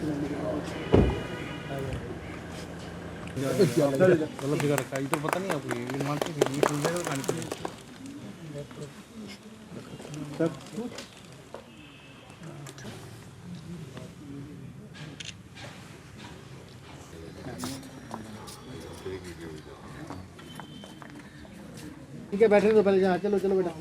गलत जगह रखा है, ये तो पता नहीं आपको, ये मानते हैं ये सुन जाएगा कहानी पे सब ठीक है। बैठे तो पहले जहाँ, चलो चलो बेटा।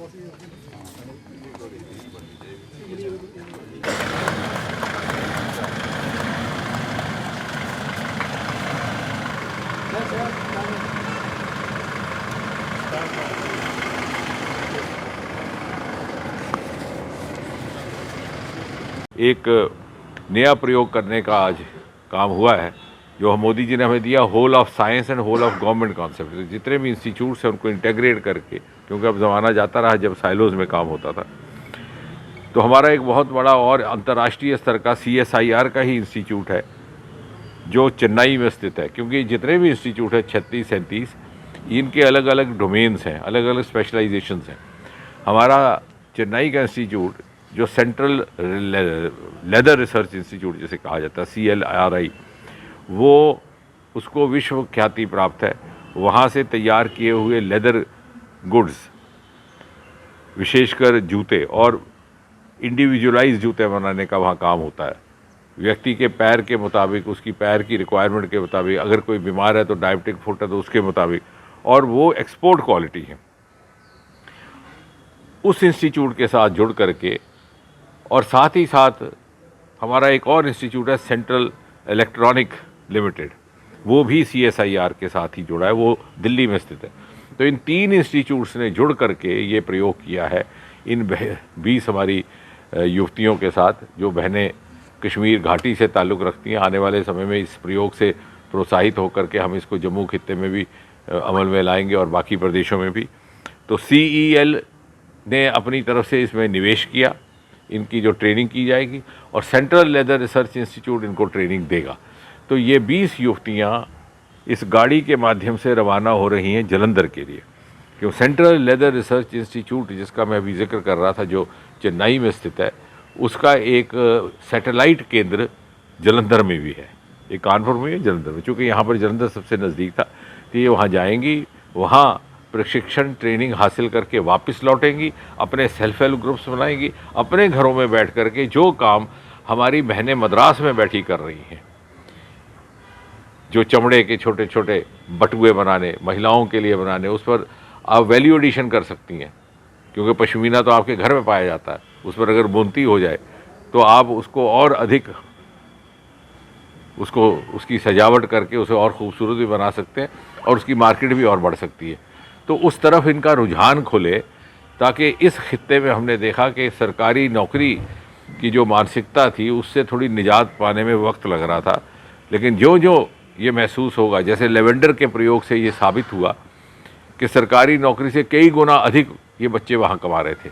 एक नया प्रयोग करने का आज काम हुआ है जो मोदी जी ने हमें दिया, whole of science and whole of government concept. जितने भी इंस्टीट्यूट्स हैं उनको इंटेग्रेट करके, क्योंकि अब ज़माना जाता रहा जब साइलोज़ में काम होता था, तो हमारा एक बहुत बड़ा और अंतर्राष्ट्रीय स्तर का CSIR का ही इंस्टीट्यूट है जो चेन्नई में स्थित है। क्योंकि जितने भी इंस्टीट्यूट है 36-37, इनके अलग अलग डोमेन्स हैं, अलग अलग स्पेशलाइजेशंस हैं। हमारा चेन्नई का इंस्टीट्यूट जो सेंट्रल लेदर रिसर्च इंस्टीट्यूट जिसे कहा जाता है, CLRI, वो उसको विश्व ख्याति प्राप्त है। वहाँ से तैयार किए हुए लेदर गुड्स, विशेषकर जूते और इंडिविजुअलाइज जूते बनाने का वहाँ काम होता है। व्यक्ति के पैर के मुताबिक, उसकी पैर की रिक्वायरमेंट के मुताबिक, अगर कोई बीमार है तो डायबिटिक फुट है तो उसके मुताबिक, और वो एक्सपोर्ट क्वालिटी है। उस इंस्टीट्यूट के साथ जुड़ करके, और साथ ही साथ हमारा एक और इंस्टीट्यूट है सेंट्रल इलेक्ट्रॉनिक लिमिटेड, वो भी CSIR के साथ ही जुड़ा है, वो दिल्ली में स्थित है। तो इन 3 इंस्टीट्यूट्स ने जुड़ करके ये प्रयोग किया है इन 20 हमारी युवतियों के साथ, जो बहनें कश्मीर घाटी से ताल्लुक़ रखती हैं। आने वाले समय में इस प्रयोग से प्रोत्साहित होकर के हम इसको जम्मू खित्ते में भी अमल में लाएंगे और बाकी प्रदेशों में भी। तो CEL ने अपनी तरफ से इसमें निवेश किया, इनकी जो ट्रेनिंग की जाएगी, और सेंट्रल लेदर रिसर्च इंस्टीट्यूट इनको ट्रेनिंग देगा। तो ये 20 युवतियाँ इस गाड़ी के माध्यम से रवाना हो रही हैं जलंधर के लिए। क्यों सेंट्रल लेदर रिसर्च इंस्टीट्यूट जिसका मैं अभी जिक्र कर रहा था, जो चेन्नई में स्थित है, उसका एक सैटेलाइट केंद्र जलंधर में भी है। एक कानपुर में है, जलंधर में। चूँकि यहाँ पर जलंधर सबसे नज़दीक था, तो ये वहाँ जाएंगी, वहाँ प्रशिक्षण ट्रेनिंग हासिल करके वापस लौटेंगी, अपने सेल्फ हेल्प ग्रुप्स बनाएंगी, अपने घरों में बैठ करके जो काम हमारी बहनें मद्रास में बैठी कर रही हैं, जो चमड़े के छोटे छोटे बटुए बनाने, महिलाओं के लिए बनाने, उस पर आप वैल्यू एडिशन कर सकती हैं। क्योंकि पश्मीना तो आपके घर में पाया जाता है, उस पर अगर बुनती हो जाए तो आप उसको और अधिक उसकी सजावट करके उसे और ख़ूबसूरत भी बना सकते हैं और उसकी मार्केट भी और बढ़ सकती है। तो उस तरफ इनका रुझान खुले, ताकि इस खित्ते में हमने देखा कि सरकारी नौकरी की जो मानसिकता थी उससे थोड़ी निजात पाने में वक्त लग रहा था। लेकिन जो जो ये महसूस होगा, जैसे लेवेंडर के प्रयोग से ये साबित हुआ कि सरकारी नौकरी से कई गुना अधिक ये बच्चे वहाँ कमा रहे थे,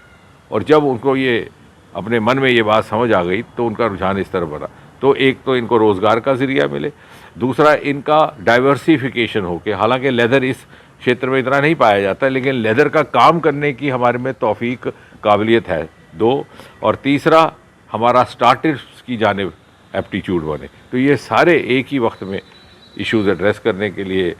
और जब उनको ये अपने मन में ये बात समझ आ गई तो उनका रुझान इस तरफ बढ़ा। तो एक तो इनको रोज़गार का ज़रिया मिले, दूसरा इनका डाइवर्सिफिकेशन हो के, हालांकि लेदर इस क्षेत्र में इतना नहीं पाया जाता, लेकिन लेदर का काम करने की हमारे में तौफीक काबिलियत है 2, और तीसरा हमारा स्टार्टअप्स की जानिब एप्टीट्यूड बने। तो ये सारे एक ही वक्त में इश्यूज़ एड्रेस करने के लिए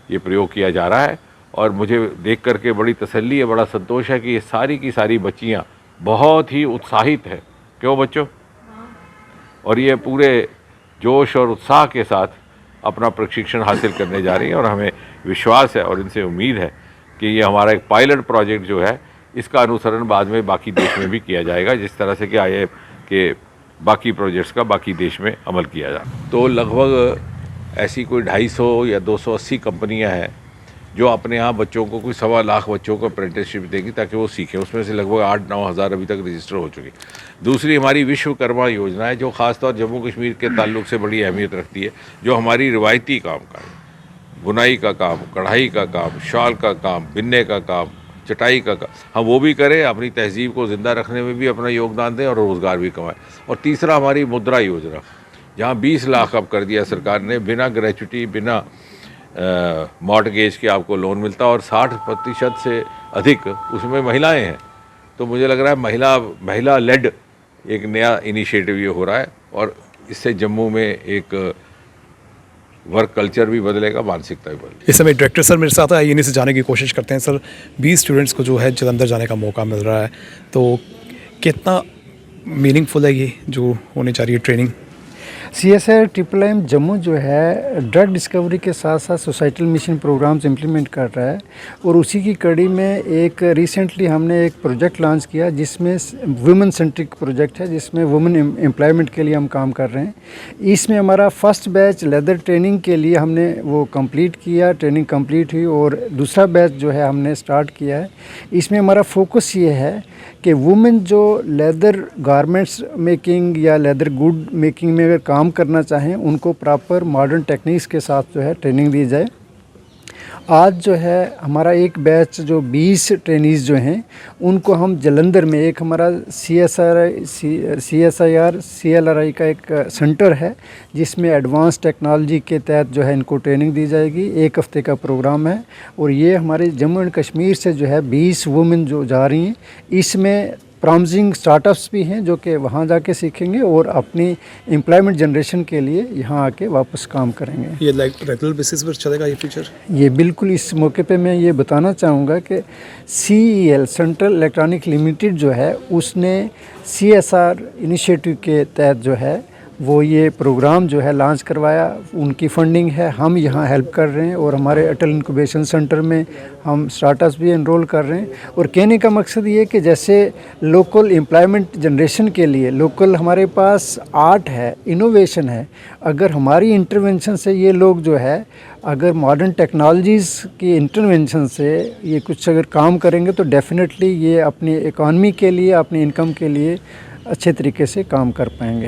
ये प्रयोग किया जा रहा है, और मुझे देख करके बड़ी तसल्ली है, बड़ा संतोष है कि ये सारी की सारी बच्चियाँ बहुत ही उत्साहित हैं। क्यों बच्चों? और ये पूरे जोश और उत्साह के साथ अपना प्रशिक्षण हासिल करने जा रही हैं, और हमें विश्वास है और इनसे उम्मीद है कि ये हमारा एक पायलट प्रोजेक्ट जो है, इसका अनुसरण बाद में बाकी देश में भी किया जाएगा, जिस तरह से कि IIF के बाकी प्रोजेक्ट्स का बाकी देश में अमल किया जाए। तो लगभग ऐसी कोई 250 या 280 कंपनियां हैं जो अपने यहाँ बच्चों को, कोई 1.25 लाख बच्चों को अप्रेंटिसशिप देंगी ताकि वो सीखें। उसमें से लगभग 8-9 हज़ार अभी तक रजिस्टर हो चुकी। दूसरी हमारी विश्वकर्मा योजना है, जो ख़ासतौर जम्मू कश्मीर के ताल्लुक से बड़ी अहमियत रखती है, जो हमारी रिवायती काम का है, बुनाई का काम, कढ़ाई का काम, शॉल का काम, बिनने का काम, चटाई का काम, हम वो भी करें, अपनी तहजीब को ज़िंदा रखने में भी अपना योगदान दें और रोज़गार भी कमाएं। और तीसरा हमारी मुद्रा योजना, जहाँ 20 लाख अब कर दिया सरकार ने, बिना ग्रेचुटी, बिना मॉर्टगेज के आपको लोन मिलता, और 60% से अधिक उसमें महिलाएं हैं। तो मुझे लग रहा है महिला लेड एक नया इनिशिएटिव ये हो रहा है, और इससे जम्मू में एक वर्क कल्चर भी बदलेगा, मानसिकता भी बदलेगी। इस समय डायरेक्टर सर मेरे साथ है, इन्हीं से जाने की कोशिश करते हैं। सर 20 स्टूडेंट्स को जो है जलंधर जाने का मौका मिल रहा है, तो कितना मीनिंगफुल है ये जो होने जा रही है ट्रेनिंग? CSIR IIIM जम्मू जो है ड्रग डिस्कवरी के साथ साथ सोसाइटल मिशन प्रोग्राम्स इम्प्लीमेंट कर रहा है, और उसी की कड़ी में एक रिसेंटली हमने एक प्रोजेक्ट लॉन्च किया जिसमें वुमेन सेंट्रिक प्रोजेक्ट है, जिसमें वुमेन एम्प्लॉयमेंट के लिए हम काम कर रहे हैं। इसमें हमारा फर्स्ट बैच लेदर ट्रेनिंग के लिए हमने वो कंप्लीट किया, ट्रेनिंग कंप्लीट हुई, और दूसरा बैच जो है हमने स्टार्ट किया है। इसमें हमारा फोकस ये है कि वुमेन जो लेदर गारमेंट्स मेकिंग या लेदर गुड मेकिंग में अगर काम करना चाहें, उनको प्रॉपर मॉडर्न टेक्निक्स के साथ जो है ट्रेनिंग दी जाए। आज जो है हमारा एक बैच जो 20 ट्रेनीज़ जो हैं उनको हम जलंधर में, एक हमारा CSIR CLRI का एक सेंटर है जिसमें एडवांस टेक्नोलॉजी के तहत जो है इनको ट्रेनिंग दी जाएगी। 1 हफ्ते का प्रोग्राम है, और ये हमारे जम्मू एंड कश्मीर से जो है 20 वुमेन जो जा रही हैं। इसमें प्रॉमिसिंग स्टार्टअप्स भी हैं जो कि वहाँ जाके सीखेंगे और अपनी एम्प्लॉयमेंट जनरेशन के लिए यहाँ आके वापस काम करेंगे। ये लाइक रेगुलर बेसिस पर चलेगा ये फीचर? ये बिल्कुल, इस मौके पे मैं ये बताना चाहूँगा कि CEL सेंट्रल इलेक्ट्रॉनिक लिमिटेड जो है उसने CSR इनिशिएटिव के तहत जो है वो ये प्रोग्राम जो है लॉन्च करवाया। उनकी फंडिंग है, हम यहाँ हेल्प कर रहे हैं, और हमारे अटल इंक्यूबेशन सेंटर में हम स्टार्टअप्स भी एनरोल कर रहे हैं। और कहने का मकसद ये कि जैसे लोकल एम्प्लॉयमेंट जनरेशन के लिए लोकल हमारे पास आर्ट है, इनोवेशन है, अगर हमारी इंटरवेंशन से ये लोग जो है अगर मॉडर्न टेक्नोलॉजीज़ की इंटरवेंशन से ये कुछ अगर काम करेंगे तो डेफिनेटली ये अपनी इकॉनमी के लिए, अपनी इनकम के लिए अच्छे तरीके से काम कर पाएंगे।